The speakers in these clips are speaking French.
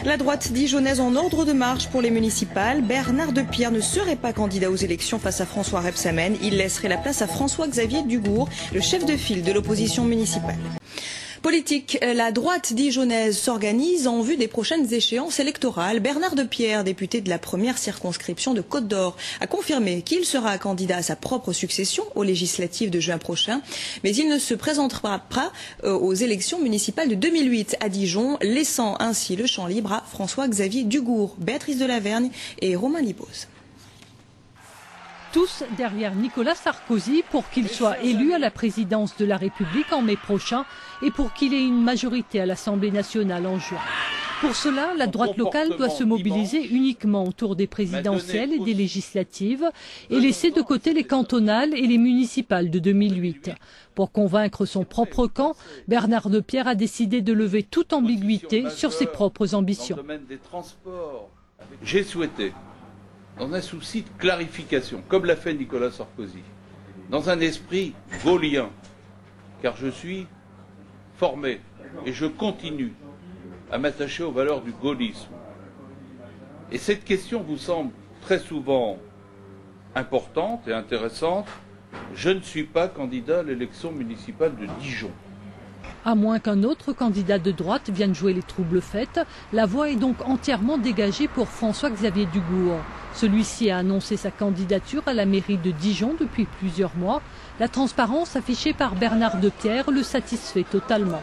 La droite dijonnaise en ordre de marche pour les municipales. Bernard Depierre ne serait pas candidat aux élections face à François Rebsamen. Il laisserait la place à François-Xavier Dugourc, le chef de file de l'opposition municipale. Politique, la droite dijonnaise s'organise en vue des prochaines échéances électorales. Bernard Depierre, député de la première circonscription de Côte d'Or, a confirmé qu'il sera candidat à sa propre succession aux législatives de juin prochain. Mais il ne se présentera pas aux élections municipales de 2008 à Dijon, laissant ainsi le champ libre à François-Xavier Dugourc, Béatrice Delavergne et Romain Libose. Tous derrière Nicolas Sarkozy pour qu'il soit élu à la présidence de la République en mai prochain et pour qu'il ait une majorité à l'Assemblée nationale en juin. Pour cela, la droite locale doit se mobiliser uniquement autour des présidentielles et des législatives et laisser de côté les cantonales et les municipales de 2008. Pour convaincre son propre camp, Bernard Depierre a décidé de lever toute ambiguïté sur ses propres ambitions. J'ai souhaité, dans un souci de clarification, comme l'a fait Nicolas Sarkozy, dans un esprit gaullien, car je suis formé et je continue à m'attacher aux valeurs du gaullisme. Et cette question vous semble très souvent importante et intéressante. Je ne suis pas candidat à l'élection municipale de Dijon. À moins qu'un autre candidat de droite vienne jouer les troubles faits, la voie est donc entièrement dégagée pour François-Xavier Dugourc. Celui-ci a annoncé sa candidature à la mairie de Dijon depuis plusieurs mois. La transparence affichée par Bernard Depierre le satisfait totalement.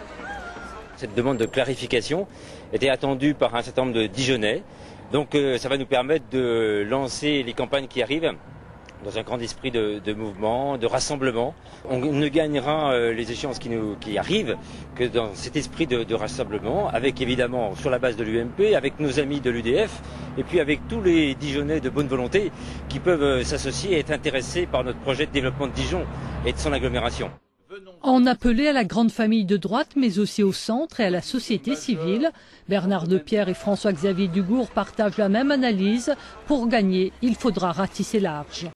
Cette demande de clarification était attendue par un certain nombre de Dijonnais. Donc ça va nous permettre de lancer les campagnes qui arrivent dans un grand esprit de mouvement, de rassemblement. On ne gagnera les échéances qui arrivent que dans cet esprit de rassemblement, avec évidemment sur la base de l'UMP, avec nos amis de l'UDF, et puis avec tous les Dijonnais de bonne volonté qui peuvent s'associer et être intéressés par notre projet de développement de Dijon et de son agglomération. En appeler à la grande famille de droite, mais aussi au centre et à la société civile, Bernard Depierre et François-Xavier Dugourc partagent la même analyse. Pour gagner, il faudra ratisser large.